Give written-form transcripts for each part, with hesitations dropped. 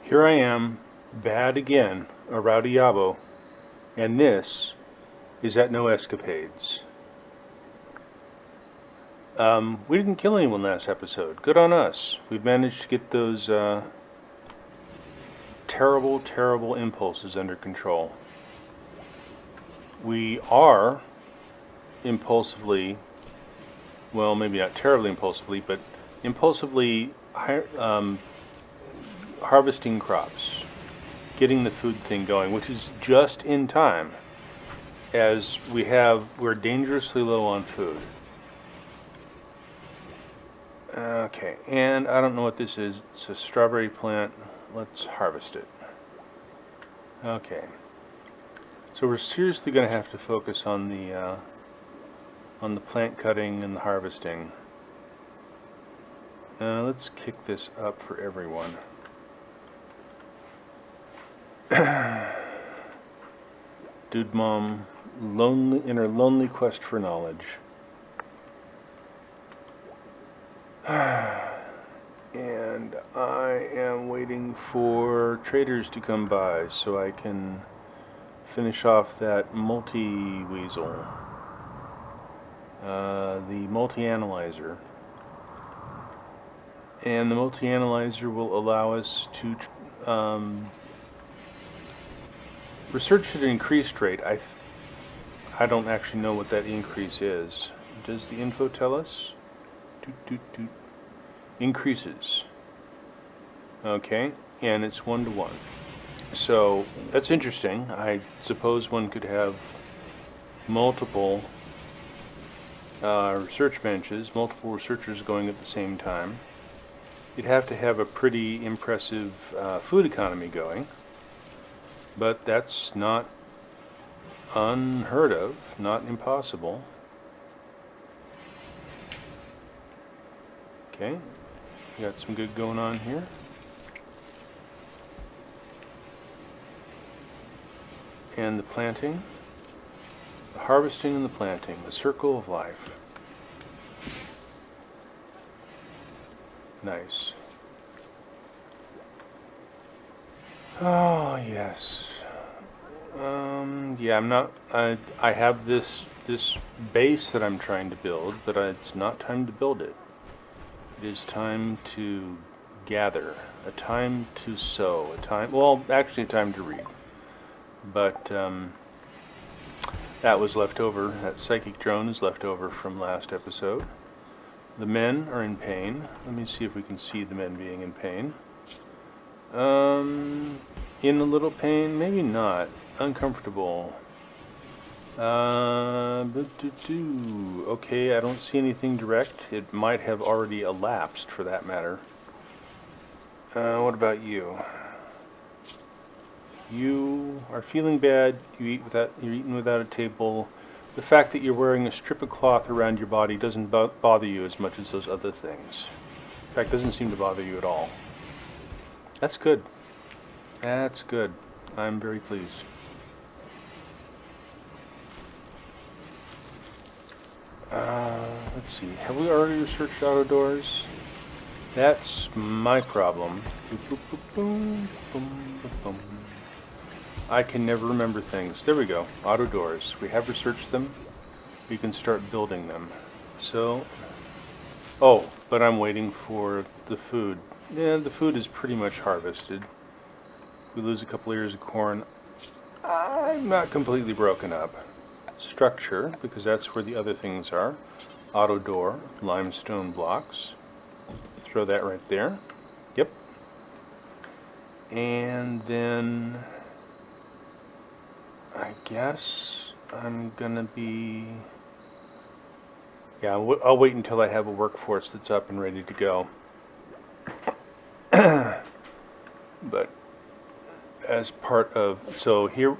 Here I am, bad again, a rowdy yabo, and this is ETNO Escapades. We didn't kill anyone last episode. Good on us. We've managed to get those terrible, terrible impulses under control. We are impulsively, well, maybe not terribly impulsively, but impulsively harvesting crops, getting the food thing going, which is just in time, as we're dangerously low on food. Okay, and I don't know what this is. It's a strawberry plant. Let's harvest it. Okay, so we're seriously going to have to focus on the plant cutting and the harvesting. Let's kick this up for everyone. Dude Mom, in her lonely quest for knowledge. And I am waiting for traders to come by so I can finish off that multi-weasel. The multi-analyzer. And the multi-analyzer will allow us to research at an increased rate. I don't actually know what that increase is. Does the info tell us? Increases. Okay, and it's 1-to-1. So that's interesting. I suppose one could have multiple research benches, multiple researchers going at the same time. You'd have to have a pretty impressive food economy going, but that's not unheard of, not impossible. Okay, got some good going on here. And the planting, the harvesting and the planting, the circle of life. Nice. Oh, yes. Yeah, I have this base that I'm trying to build, but it's not time to build it. It is time to gather, a time to sow, actually a time to read. But that was left over, that psychic drone is left over from last episode. The men are in pain. Let me see if we can see the men being in pain. In a little pain, maybe not. Uncomfortable. Okay, I don't see anything direct. It might have already elapsed, for that matter. What about you? You are feeling bad. You're eating without a table. The fact that you're wearing a strip of cloth around your body doesn't bother you as much as those other things. In fact, it doesn't seem to bother you at all. That's good. That's good. I'm very pleased. Let's see. Have we already researched auto doors? That's my problem. I can never remember things. There we go. Auto doors. We have researched them. We can start building them. So, oh, but I'm waiting for the food. Yeah, the food is pretty much harvested. We lose a couple ears of corn. I'm not completely broken up. Structure, because that's where the other things are. Auto door, limestone blocks. Throw that right there. Yep. And then I guess I'm gonna be... Yeah, I'll wait until I have a workforce that's up and ready to go. But as part of... So here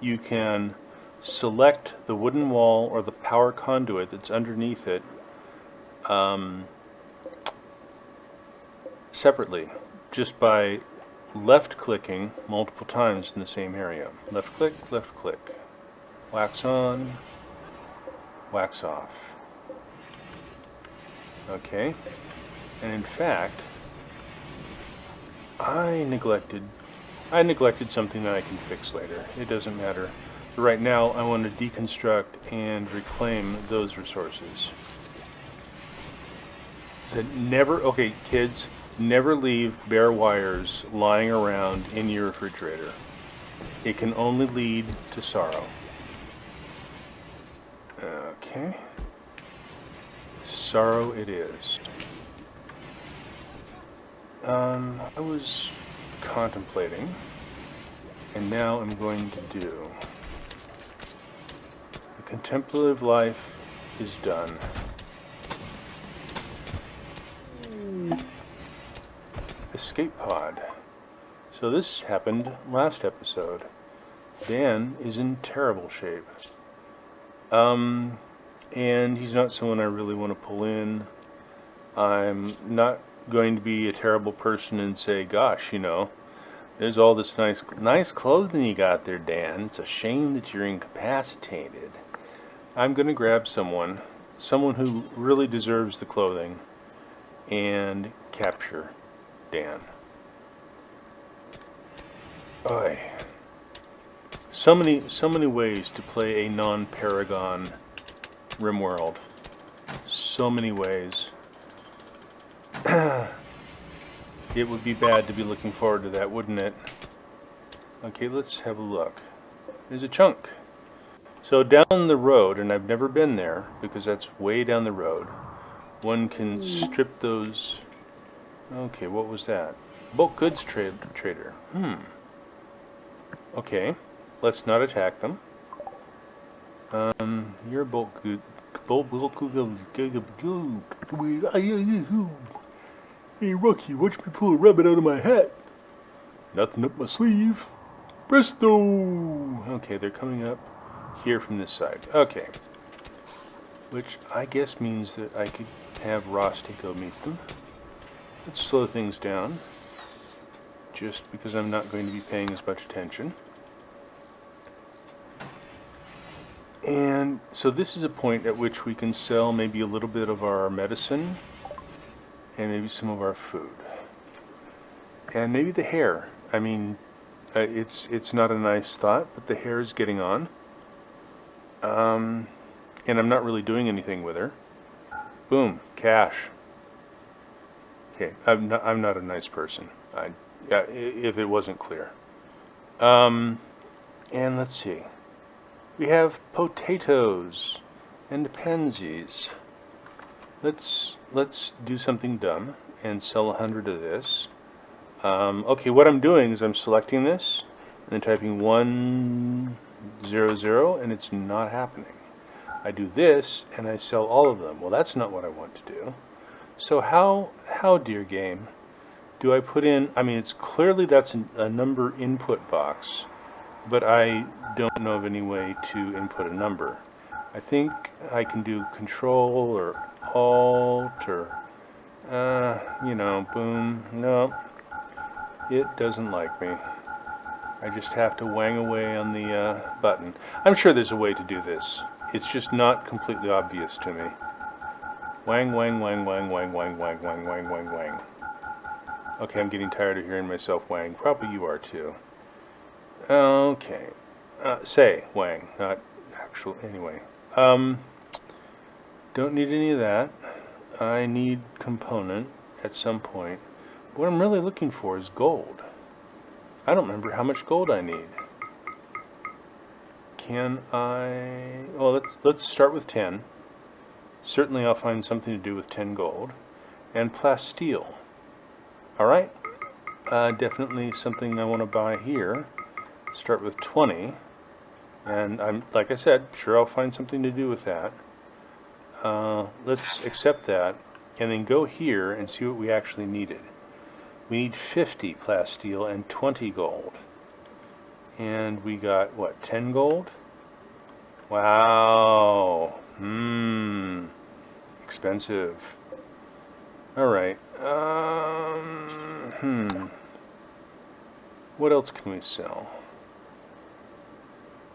you can select the wooden wall or the power conduit that's underneath it separately, just by left-clicking multiple times in the same area. Left click, wax on, wax off. Okay, and in fact, I neglected something that I can fix later. It doesn't matter. But right now, I want to deconstruct and reclaim those resources. So never, okay, kids, never leave bare wires lying around in your refrigerator. It can only lead to sorrow. Okay. Sorrow it is. I was contemplating, and now I'm going to do. The contemplative life is done. Escape pod. So this happened last episode. Dan is in terrible shape. And he's not someone I really want to pull in. I'm not going to be a terrible person and say, gosh, you know, there's all this nice clothing you got there, Dan. It's a shame that you're incapacitated. I'm going to grab someone who really deserves the clothing, and capture Dan. Oy. So many ways to play a non-Paragon RimWorld. So many ways. It would be bad to be looking forward to that, wouldn't it? Okay, let's have a look. There's a chunk. So down the road, and I've never been there because that's way down the road, one can strip those. Okay, what was that? Bulk goods trader. Okay, let's not attack them. You're a bulk good. Hey, Rocky, watch me pull a rabbit out of my hat. Nothing up my sleeve. Presto! Okay, they're coming up here from this side. Okay. Which I guess means that I could have Rusty go meet them. Let's slow things down. Just because I'm not going to be paying as much attention. And so this is a point at which we can sell maybe a little bit of our medicine and maybe some of our food. And maybe the hair. I mean, it's not a nice thought, but the hair is getting on. And I'm not really doing anything with her. Boom, cash. Okay, I'm not a nice person. If it wasn't clear. And let's see. We have potatoes and pansies. Let's do something dumb and sell 100 of this. Okay, what I'm doing is I'm selecting this and then typing 100, and it's not happening. I do this and I sell all of them. Well, that's not what I want to do. So how dear game, do I put in? I mean, it's clearly that's a number input box, but I don't know of any way to input a number. I think I can do Control or Alt or, you know, boom. No, it doesn't like me. I just have to wang away on the button. I'm sure there's a way to do this. It's just not completely obvious to me. Wang, wang, wang, wang, wang, wang, wang, wang, wang, wang, wang. Okay, I'm getting tired of hearing myself wang. Probably you are too. Okay. Say wang, not actual. Anyway. Don't need any of that. I need component at some point. What I'm really looking for is gold. I don't remember how much gold I need. Can I? Well, let's start with 10. Certainly, I'll find something to do with 10 gold and plasteel. All right. Definitely something I want to buy here. Start with 20, and I'm like I said, sure I'll find something to do with that. Let's accept that, and then go here and see what we actually needed. We need 50 plasteel and 20 gold. And we got, what, 10 gold? Wow. Expensive. Alright. What else can we sell?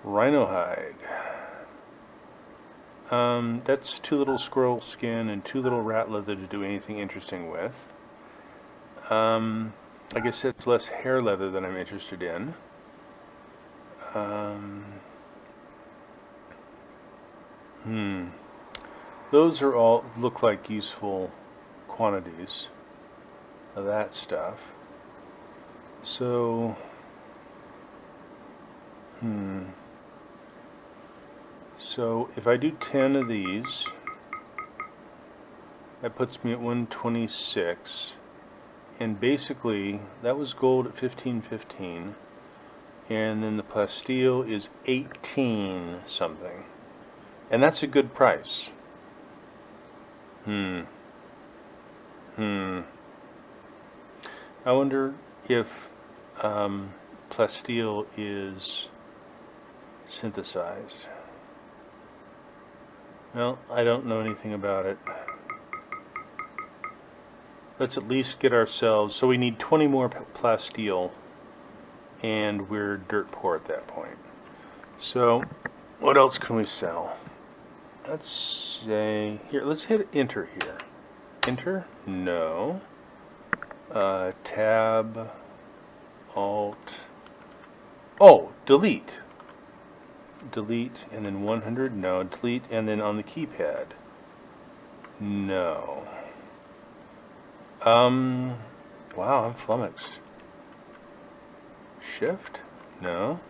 Rhino hide. That's 2 little squirrel skin and 2 little rat leather to do anything interesting with. I guess it's less hair leather than I'm interested in. Those are all look like useful quantities of that stuff. So, so if I do 10 of these, that puts me at 126. And basically, that was gold at 15.15. And then the plasteel is 18 something. And that's a good price. I wonder if plasteel is synthesized. Well, I don't know anything about it. Let's at least get ourselves... So we need 20 more plasteel, and we're dirt poor at that point. So, what else can we sell? Let's say... Here, let's hit enter here. Enter? No. Tab... Alt... Oh! Delete! Delete, and then 100? No. Delete, and then on the keypad? No. Wow, I'm flummoxed. Shift? No.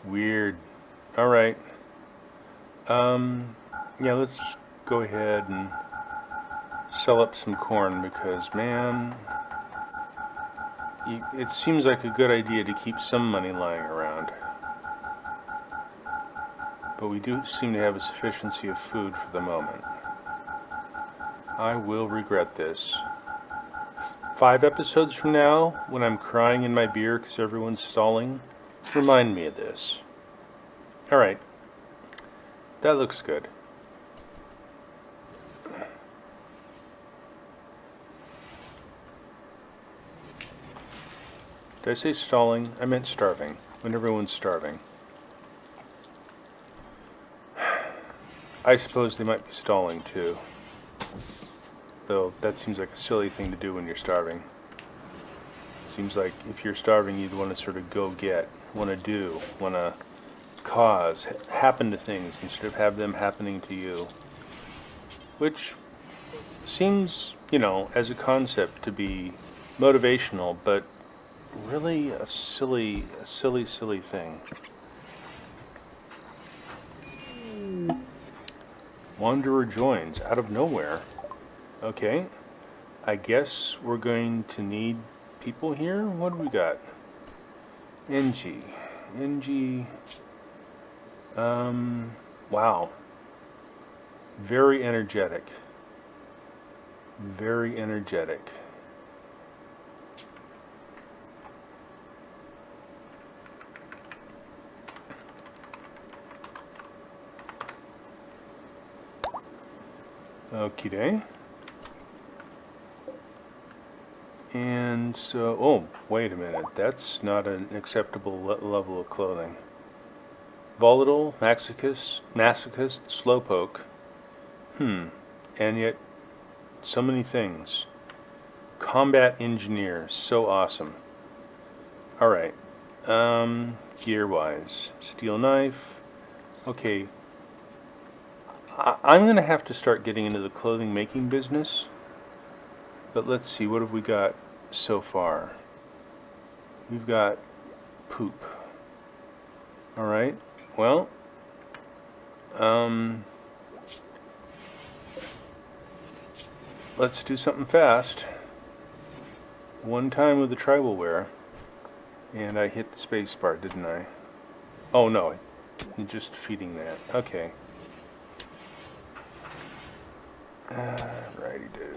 Weird. Alright. Yeah, let's go ahead and sell up some corn because, man, it seems like a good idea to keep some money lying around. But we do seem to have a sufficiency of food for the moment. I will regret this. 5 episodes from now, when I'm crying in my beer because everyone's stalling, remind me of this. Alright. That looks good. Did I say stalling? I meant starving. When everyone's starving. I suppose they might be stalling too. Though that seems like a silly thing to do when you're starving. Seems like if you're starving, you'd want to sort of go get, want to do, want to cause, happen to things instead of have them happening to you. Which seems, you know, as a concept to be motivational, but really a silly thing. Wanderer joins out of nowhere. Okay, I guess we're going to need people here. What do we got? NG. Wow. Very energetic. Very energetic. Okay. And so, oh, wait a minute. That's not an acceptable level of clothing. Volatile, masochist, slowpoke. And yet, so many things. Combat engineer, so awesome. Alright. Gear-wise. Steel knife. Okay. I'm going to have to start getting into the clothing making business. But let's see, what have we got so far? We've got poop. Alright, well, let's do something fast. One time with the tribal wear, and I hit the space bar, didn't I? Oh no, I'm just feeding that. Okay. Righty-do.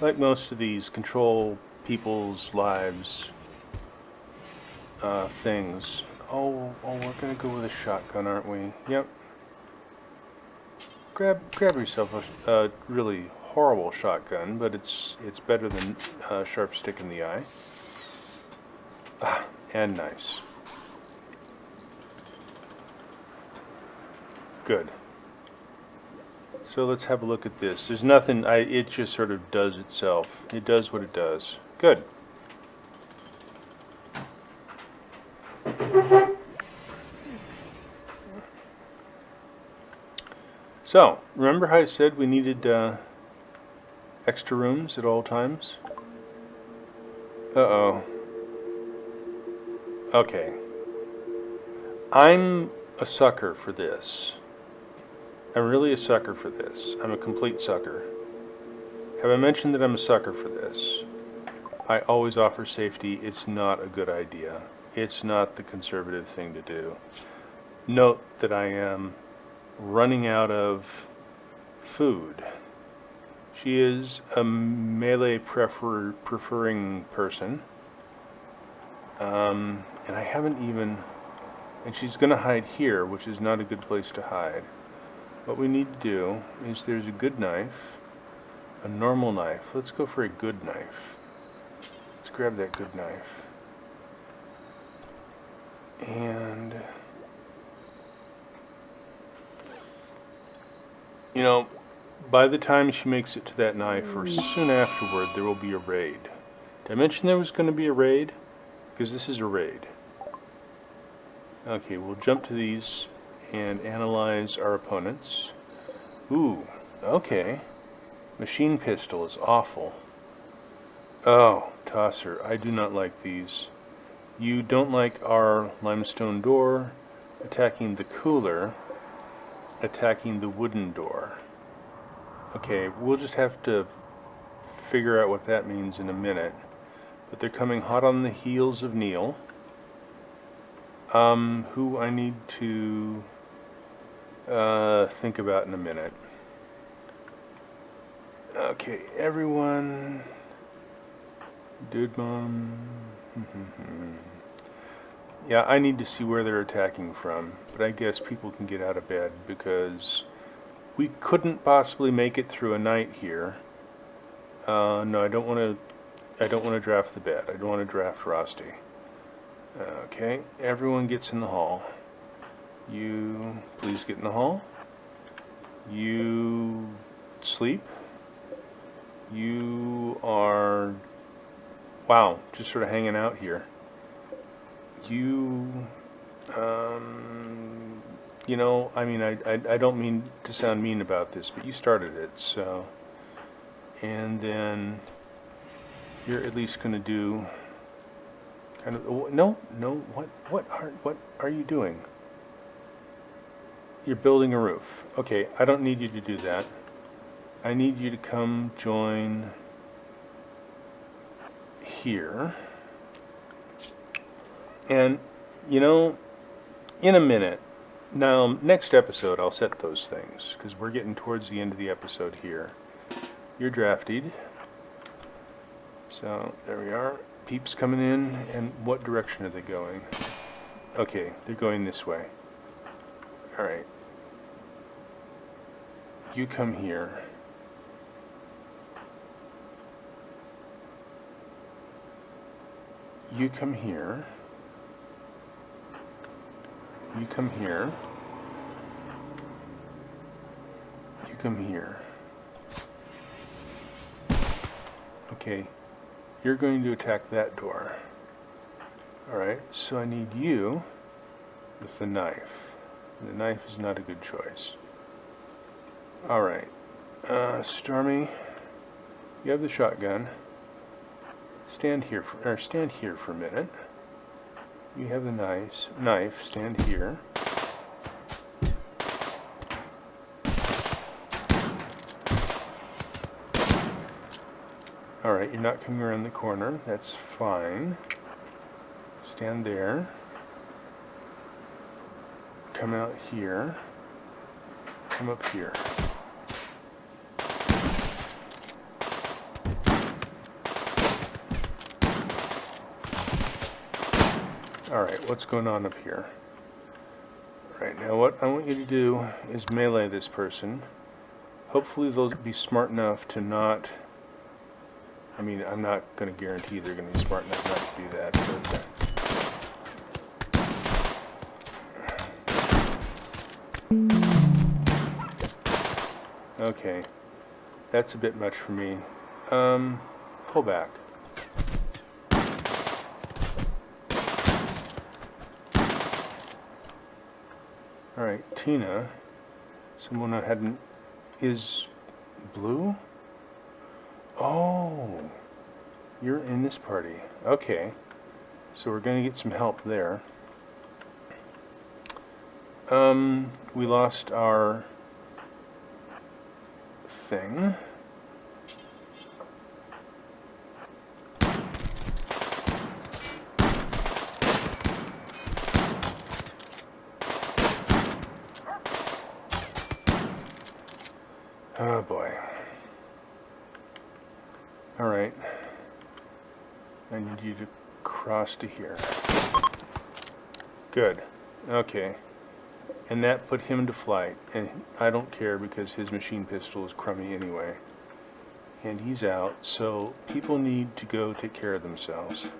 Like most of these control people's lives things. Oh, we're gonna go with a shotgun, aren't we? Yep. Grab yourself a really horrible shotgun, but it's better than a sharp stick in the eye. And nice. Good. So let's have a look at this. There's nothing, it just sort of does itself. It does what it does. Good. So, remember how I said we needed extra rooms at all times? Uh-oh. Okay. I'm a sucker for this. I'm really a sucker for this. I'm a complete sucker. Have I mentioned that I'm a sucker for this? I always offer safety. It's not a good idea. It's not the conservative thing to do. Note that I am running out of food. She is a melee preferring person. And I haven't even... And she's going to hide here, which is not a good place to hide. What we need to do is there's a good knife, a normal knife. Let's go for a good knife. Let's grab that good knife. And... You know, by the time she makes it to that knife, or soon afterward, there will be a raid. Did I mention there was going to be a raid? Because this is a raid. Okay, we'll jump to these and analyze our opponents. Ooh, okay. Machine pistol is awful. Oh, tosser, I do not like these. You don't like our limestone door, attacking the cooler, attacking the wooden door. Okay, we'll just have to figure out what that means in a minute. But they're coming hot on the heels of Neil, who I need to think about in a minute. Okay, everyone. Dude mom. Yeah, I need to see where they're attacking from, but I guess people can get out of bed because we couldn't possibly make it through a night here. No, I don't want to draft the bed. I don't want to draft Rusty. Okay, everyone gets in the hall. You please get in the hall. You sleep. You are, wow, just sort of hanging out here. You, you know, I mean, I don't mean to sound mean about this, but you started it, so, and then you're at least going to do kind of, oh, no, what are you doing? You're building a roof. Okay, I don't need you to do that. I need you to come join here. And, you know, in a minute, now, next episode, I'll set those things, because we're getting towards the end of the episode here. You're drafted. So, there we are. Peeps coming in, and what direction are they going? Okay, they're going this way. Alright. You come here. You come here. You come here. You come here. Okay, you're going to attack that door. Alright, so I need you with the knife. The knife is not a good choice. Alright, Stormy, you have the shotgun. Stand here for a minute. You have the knife, stand here. Alright, you're not coming around the corner, that's fine. Stand there. Come out here. Come up here. Alright, what's going on up here? Alright, now what I want you to do is melee this person. Hopefully they'll be smart enough to not... I mean, I'm not going to guarantee they're going to be smart enough not to do that, but... Okay. That's a bit much for me. Pull back. Alright, Tina. Someone I hadn't... is blue? Oh, you're in this party. Okay. So we're going to get some help there. We lost our thing. Oh boy. Alright. I need you to cross to here. Good. Okay. And that put him to flight. And I don't care because his machine pistol is crummy anyway. And he's out, so people need to go take care of themselves.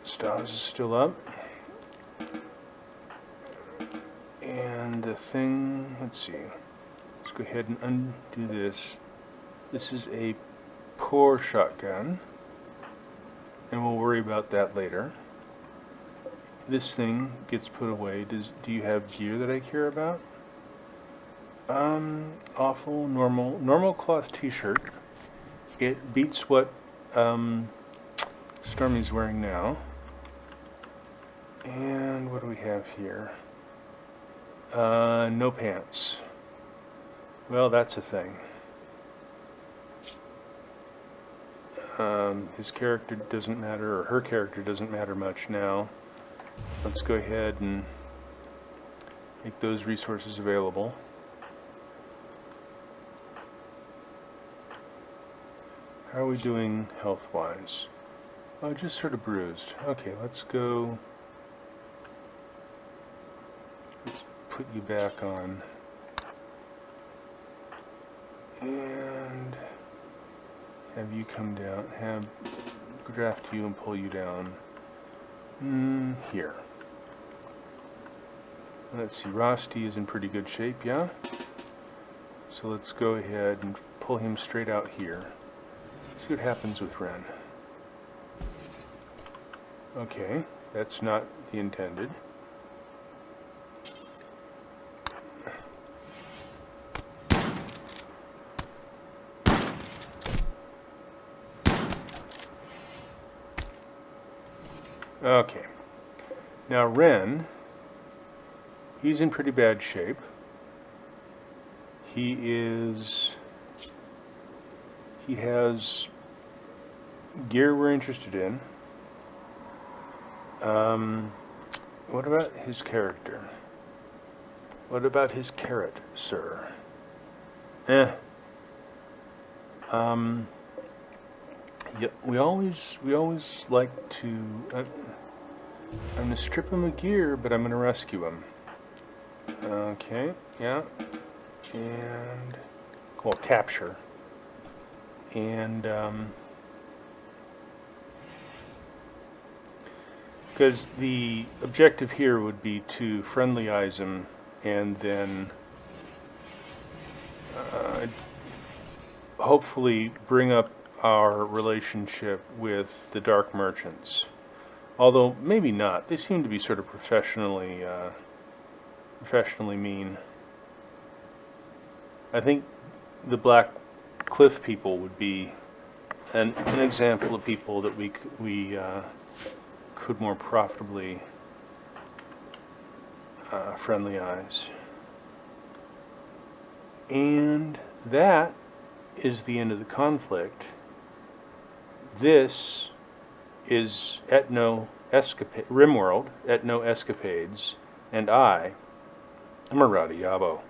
Stas is still up. And the thing, let's see. Let's go ahead and undo this. This is a poor shotgun. And we'll worry about that later. This thing gets put away. Do you have gear that I care about? Awful, normal cloth t-shirt. It beats what Stormy's wearing now. And what do we have here? No pants. Well, that's a thing. His character doesn't matter, or her character doesn't matter much now. Let's go ahead and make those resources available. How are we doing health-wise? Oh, just sort of bruised. Okay, let's go. Let's put you back on. And have you come down. Have draft you and pull you down. Here. Let's see, Rosti is in pretty good shape, yeah? So let's go ahead and pull him straight out here. See what happens with Ren. Okay, that's not the intended. Okay. Now Ren, he's in pretty bad shape. He has gear we're interested in. What about his character? What about his carrot, sir? Yeah, we always like to. I'm gonna strip him of gear, but I'm gonna rescue him. Okay, yeah, and well, capture, and because the objective here would be to friendlyize him, and then hopefully bring up our relationship with the Dark Merchants. Although maybe not. They seem to be sort of professionally mean. I think the Black Cliff people would be an example of people that we could more profitably friendlyize. And that is the end of the conflict. This is ETNO Escapades, RimWorld, ETNO Escapades, and I'm a Rowdy Yabo.